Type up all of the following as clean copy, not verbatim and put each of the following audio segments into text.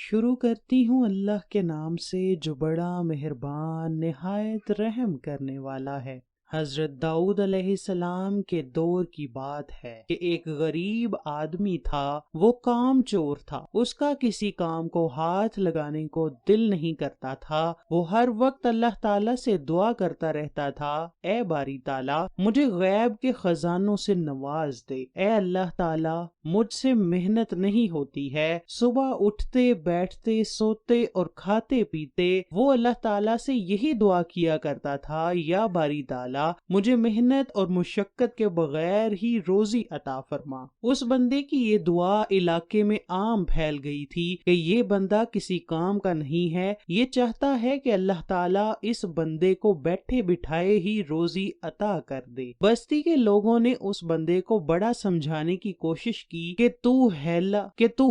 شروع کرتی ہوں اللہ کے نام سے جو بڑا مہربان نہایت رحم کرنے والا ہے۔ حضرت داؤد علیہ السلام کے دور کی بات ہے کہ ایک غریب آدمی تھا، وہ کام چور تھا، اس کا کسی کام کو ہاتھ لگانے کو دل نہیں کرتا تھا، وہ ہر وقت اللہ تعالیٰ سے دعا کرتا رہتا تھا، اے باری تعالیٰ مجھے غیب کے خزانوں سے نواز دے، اے اللہ تعالیٰ مجھ سے محنت نہیں ہوتی ہے، صبح اٹھتے بیٹھتے سوتے اور کھاتے پیتے وہ اللہ تعالیٰ سے یہی دعا کیا کرتا تھا، یا باری تعالیٰ مجھے محنت اور مشقت کے بغیر ہی روزی عطا فرما۔ اس بندے کی یہ دعا علاقے میں عام پھیل گئی تھی کہ یہ بندہ کسی کام کا نہیں ہے، یہ چاہتا ہے کہ اللہ تعالیٰ اس بندے کو بیٹھے بٹھائے ہی روزی عطا کر دے۔ بستی کے لوگوں نے اس بندے کو بڑا سمجھانے کی کوشش کی کہ تو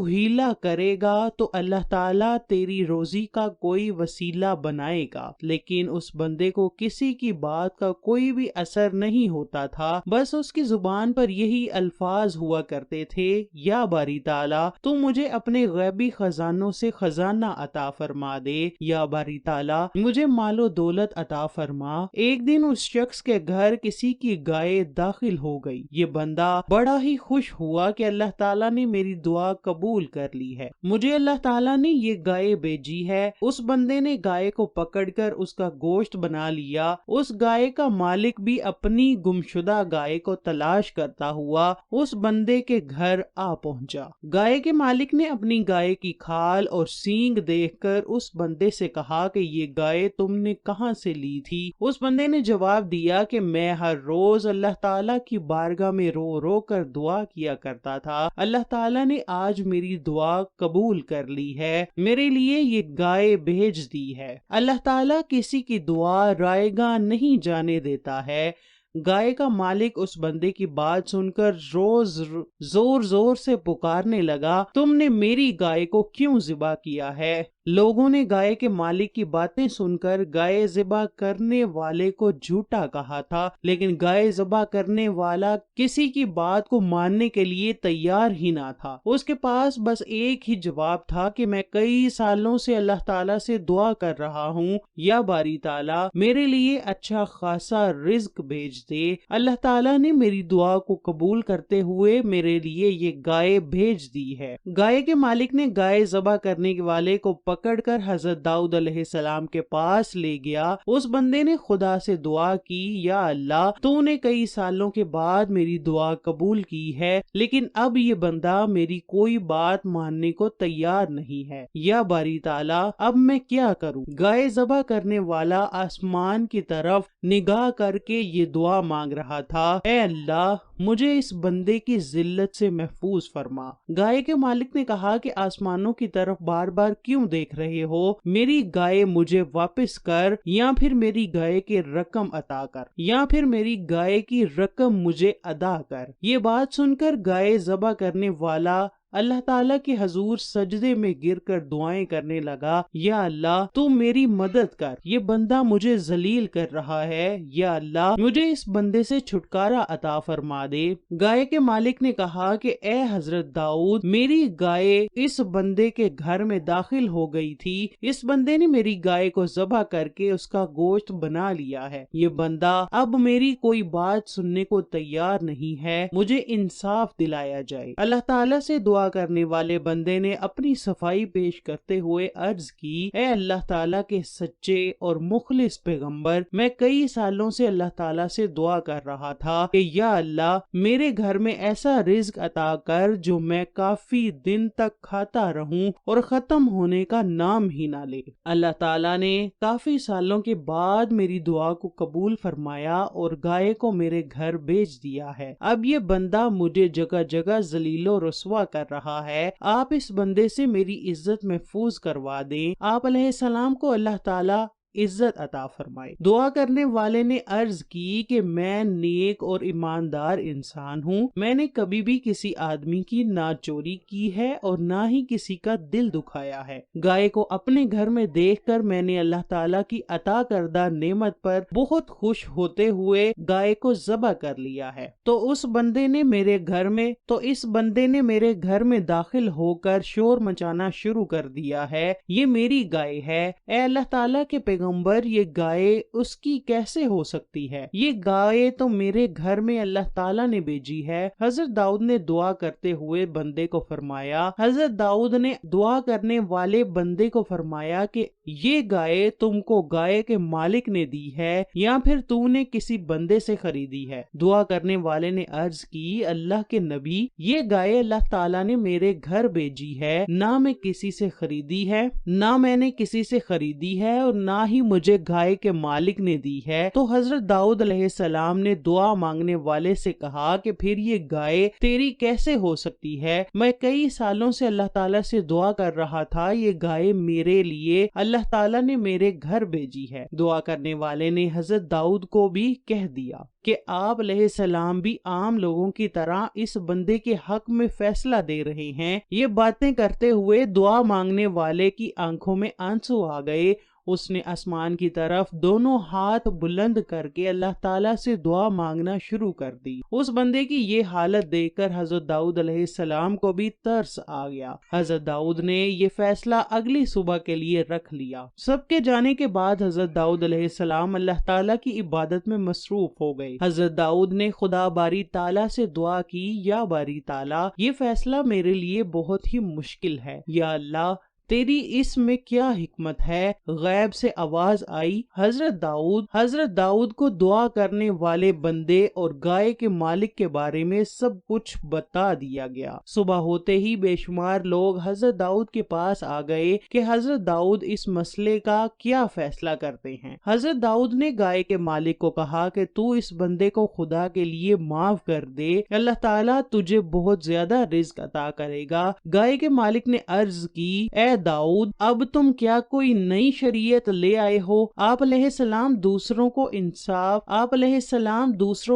ہیلا کرے گا تو اللہ تعالیٰ تیری روزی کا کوئی وسیلہ بنائے گا، لیکن اس بندے کو کسی کی بات کا کوئی بھی اثر نہیں ہوتا تھا، بس اس کی زبان پر یہی الفاظ ہوا کرتے تھے، یا باری تعالیٰ تو مجھے اپنے غیبی خزانوں سے خزانہ عطا فرما دے، یا باری تعالیٰ مجھے مال و دولت عطا فرما۔ ایک دن اس شخص کے گھر کسی کی گائے داخل ہو گئی، یہ بندہ بڑا ہی خوش ہوا کہ اللہ تعالیٰ نے میری دعا قبول کر لی ہے، مجھے اللہ تعالیٰ نے یہ گائے بھیجی ہے۔ اس بندے نے گائے کو پکڑ کر اس کا گوشت بنا لیا۔ اس گائے کا مالک بھی اپنی گمشدہ گائے کو تلاش کرتا ہوا اس بندے کے گھر آ پہنچا۔ گائے کے مالک نے اپنی گائے کی کھال اور سینگ دیکھ کر اس بندے سے کہا کہ یہ گائے تم نے کہاں سے لی تھی؟ اس بندے نے جواب دیا کہ میں ہر روز اللہ تعالیٰ کی بارگاہ میں رو رو کر دعا کیا کرتا تھا، اللہ تعالیٰ نے آج میری دعا قبول کر لی ہے، میرے لیے یہ گائے بھیج دی ہے۔ اللہ تعالیٰ کسی کی دعا رائے گاہ نہیں جانے دیتا ہے۔ گائے کا مالک اس بندے کی بات سن کر زور زور سے پکارنے لگا، تم نے میری گائے کو کیوں ذبح کیا ہے؟ لوگوں نے گائے کے مالک کی باتیں سن کر گائے ذبح کرنے والے کو جھوٹا کہا تھا، لیکن گائے ذبح کرنے والا کسی کی بات کو ماننے کے لیے تیار ہی نہ تھا۔ اس کے پاس بس ایک ہی جواب تھا کہ میں کئی سالوں سے اللہ تعالیٰ سے دعا کر رہا ہوں، یا باری تعالیٰ میرے لیے اچھا خاصا رزق بھیج دے۔ اللہ تعالیٰ نے میری دعا کو قبول کرتے ہوئے میرے لیے یہ گائے بھیج دی ہے۔ گائے کے مالک نے گائے ذبح کرنے والے کو پکڑ کر حضرت داؤد علیہ السلام کے پاس لے گیا۔ اس بندے نے خدا سے دعا کی، یا اللہ تو نے کئی سالوں کے بعد میری دعا قبول کی ہے، لیکن اب یہ بندہ میری کوئی بات ماننے کو تیار نہیں ہے، یا باری تعالیٰ اب میں کیا کروں؟ گائے ذبح کرنے والا آسمان کی طرف نگاہ کر کے یہ دعا مانگ رہا تھا، اے اللہ مجھے اس بندے کی ذلت سے محفوظ فرما۔ گائے کے مالک نے کہا کہ آسمانوں کی طرف بار بار کیوں دیکھ رہے ہو؟ میری گائے مجھے واپس کر، یا پھر میری گائے کی رقم عطا کر، یا پھر میری گائے کی رقم مجھے ادا کر۔ یہ بات سن کر گائے ذبح کرنے والا اللہ تعالیٰ کے حضور سجدے میں گر کر دعائیں کرنے لگا، یا اللہ تو میری مدد کر، یہ بندہ مجھے ذلیل کر رہا ہے، یا اللہ مجھے اس بندے سے چھٹکارا عطا فرما دے۔ گائے کے مالک نے کہا کہ اے حضرت داؤد میری گائے اس بندے کے گھر میں داخل ہو گئی تھی، اس بندے نے میری گائے کو ذبح کر کے اس کا گوشت بنا لیا ہے، یہ بندہ اب میری کوئی بات سننے کو تیار نہیں ہے، مجھے انصاف دلایا جائے۔ اللہ تعالیٰ سے دعا کرنے والے بندے نے اپنی صفائی پیش کرتے ہوئے عرض کی، اے اللہ تعالیٰ کے سچے اور مخلص پیغمبر، میں کئی سالوں سے اللہ تعالیٰ سے دعا کر رہا تھا کہ یا اللہ میرے گھر میں ایسا رزق عطا کر جو میں کافی دن تک کھاتا رہوں اور ختم ہونے کا نام ہی نہ لے۔ اللہ تعالیٰ نے کافی سالوں کے بعد میری دعا کو قبول فرمایا اور گائے کو میرے گھر بھیج دیا ہے۔ اب یہ بندہ مجھے جگہ جگہ ذلیل و رسوا کر رہا ہے، آپ اس بندے سے میری عزت محفوظ کروا دیں۔ آپ علیہ السلام کو اللہ تعالیٰ عزت عطا فرمائے۔ دعا کرنے والے نے عرض کی کہ میں نیک اور ایماندار انسان ہوں، میں نے کبھی بھی کسی آدمی کی نہ چوری کی ہے اور نہ ہی کسی کا دل دکھایا ہے۔ گائے کو اپنے گھر میں دیکھ کر میں نے اللہ تعالیٰ کی عطا کردہ نعمت پر بہت خوش ہوتے ہوئے گائے کو ذبح کر لیا ہے۔ تو اس بندے نے میرے گھر میں داخل ہو کر شور مچانا شروع کر دیا ہے، یہ میری گائے ہے۔ اے اللہ تعالیٰ کے پیغمبر، یہ گائے اس کی کیسے ہو سکتی ہے؟ یہ گائے تو میرے گھر میں اللہ تعالیٰ نے بھیجی ہے۔ حضرت داؤد نے دعا کرتے ہوئے بندے کو فرمایا، حضرت داؤد نے دعا کرنے والے بندے کو فرمایا کہ یہ گائے تم کو گائے کے مالک نے دی ہے یا پھر تو نے کسی بندے سے خریدی ہے؟ دعا کرنے والے نے عرض کی، اللہ کے نبی، یہ گائے اللہ تعالیٰ نے میرے گھر بھیجی ہے، نہ میں کسی سے خریدی ہے، نہ میں نے کسی سے خریدی ہے اور نہ ہی مجھے گائے کے مالک نے دی ہے۔ تو حضرت داؤد علیہ السلام نے دعا مانگنے والے سے کہا کہ پھر یہ گائے تیری کیسے ہو سکتی ہے؟ میں کئی سالوں سے اللہ تعالیٰ سے دعا کر رہا تھا، یہ گائے میرے لیے اللہ تعالیٰ نے میرے گھر بھیجی ہے۔ دعا کرنے والے نے حضرت داؤد کو بھی کہہ دیا کہ آپ علیہ السلام بھی عام لوگوں کی طرح اس بندے کے حق میں فیصلہ دے رہے ہیں۔ یہ باتیں کرتے ہوئے دعا مانگنے والے کی آنکھوں میں آنسو آ گئے۔ اس نے آسمان کی طرف دونوں ہاتھ بلند کر کے اللہ تعالیٰ سے دعا مانگنا شروع کر دی۔ اس بندے کی یہ حالت دیکھ کر حضرت داؤد علیہ السلام کو بھی ترس آ گیا۔ حضرت داؤد نے یہ فیصلہ اگلی صبح کے لیے رکھ لیا۔ سب کے جانے کے بعد حضرت داؤد علیہ السلام اللہ تعالیٰ کی عبادت میں مصروف ہو گئے۔ حضرت داؤد نے خدا باری تعالیٰ سے دعا کی، یا باری تعالیٰ، یہ فیصلہ میرے لیے بہت ہی مشکل ہے، یا اللہ تیری اس میں کیا حکمت ہے؟ غیب سے آواز آئی، حضرت داؤد کو دعا کرنے والے بندے اور گائے کے مالک کے بارے میں سب کچھ بتا دیا گیا۔ صبح ہوتے ہی بے شمار لوگ حضرت داؤد کے پاس آ گئے کہ حضرت داؤد اس مسئلے کا کیا فیصلہ کرتے ہیں۔ حضرت داؤد نے گائے کے مالک کو کہا کہ تو اس بندے کو خدا کے لیے معاف کر دے، اللہ تعالیٰ تجھے بہت زیادہ رزق عطا کرے گا۔ گائے کے مالک نے عرض کی، اے داؤد، اب تم کیا کوئی نئی شریعت لے آئے ہو؟ آپ علیہ السلام دوسروں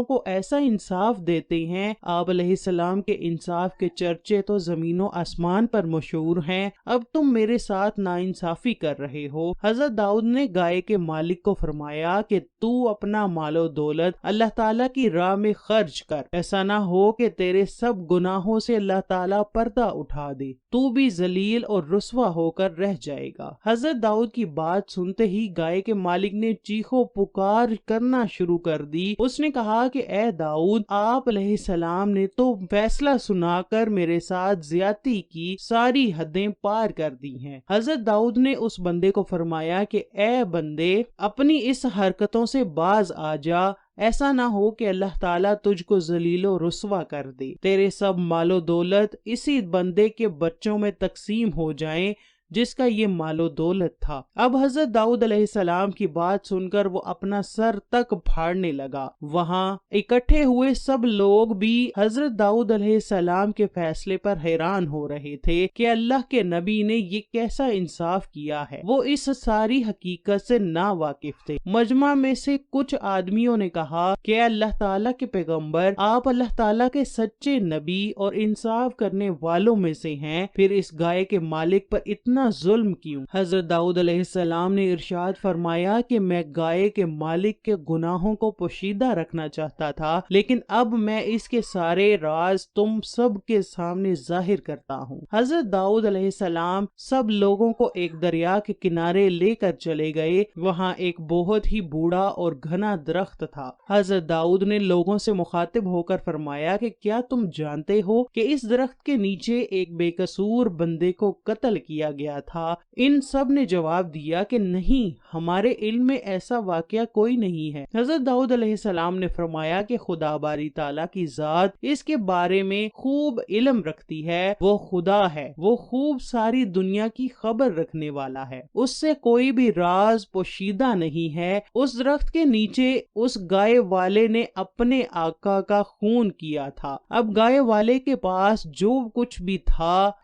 کو ایسا انصاف دیتے ہیں، آپ علیہ السلام کے انصاف کے چرچے تو زمین و آسمان پر مشہور ہیں، اب تم میرے ساتھ ناانصافی کر رہے ہو۔ حضرت داؤد نے گائے کے مالک کو فرمایا کہ تو اپنا مال و دولت اللہ تعالیٰ کی راہ میں خرچ کر، ایسا نہ ہو کہ تیرے سب گناہوں سے اللہ تعالیٰ پردہ اٹھا دے، تو بھی ذلیل اور رسوا ہو کر رہ جائے گا۔ حضرت داؤد کی بات سنتے ہی گائے کے مالک نے چیخو پکار کرنا شروع کر دی۔ اس نے کہا کہ اے داؤد، آپ علیہ السلام نے تو فیصلہ سنا کر میرے ساتھ زیادتی کی، ساری حدیں پار کر دی ہیں۔ حضرت داؤد نے اس بندے کو فرمایا کہ اے بندے، اپنی اس حرکتوں سے باز آ جا، ایسا نہ ہو کہ اللہ تعالیٰ تجھ کو ذلیل و رسوا کر دے، تیرے سب مال و دولت اسی بندے کے بچوں میں تقسیم ہو جائیں جس کا یہ مال و دولت تھا۔ اب حضرت داؤد علیہ السلام کی بات سن کر وہ اپنا سر تک پھاڑنے لگا۔ وہاں اکٹھے ہوئے سب لوگ بھی حضرت داؤد علیہ السلام کے فیصلے پر حیران ہو رہے تھے کہ اللہ کے نبی نے یہ کیسا انصاف کیا ہے۔ وہ اس ساری حقیقت سے نا واقف تھے۔ مجمع میں سے کچھ آدمیوں نے کہا کہ اللہ تعالیٰ کے پیغمبر، آپ اللہ تعالیٰ کے سچے نبی اور انصاف کرنے والوں میں سے ہیں، پھر اس گائے کے مالک پر اتنا ظلم کیوں؟ حضرت داؤد علیہ السلام نے ارشاد فرمایا کہ میں گائے کے مالک کے گناہوں کو پوشیدہ رکھنا چاہتا تھا، لیکن اب میں اس کے سارے راز تم سب کے سامنے ظاہر کرتا ہوں۔ حضرت داؤد علیہ السلام سب لوگوں کو ایک دریا کے کنارے لے کر چلے گئے۔ وہاں ایک بہت ہی بوڑھا اور گھنا درخت تھا۔ حضرت داؤد نے لوگوں سے مخاطب ہو کر فرمایا کہ کیا تم جانتے ہو کہ اس درخت کے نیچے ایک بے قصور بندے کو قتل کیا گیا تھا؟ ان سب نے جواب دیا کہ نہیں، ہمارے علم میں ایسا واقعہ کوئی نہیں ہے۔ حضرت داؤد علیہ السلام نے فرمایا کہ خدا باری تعالیٰ کی ذات اس کے بارے میں خوب علم رکھتی ہے، وہ خدا ہے، وہ خوب ساری دنیا کی خبر رکھنے والا ہے، اس سے کوئی بھی راز پوشیدہ نہیں ہے۔ اس درخت کے نیچے اس گائے والے نے اپنے آقا کا خون کیا تھا۔ اب گائے والے کے پاس جو کچھ بھی تھا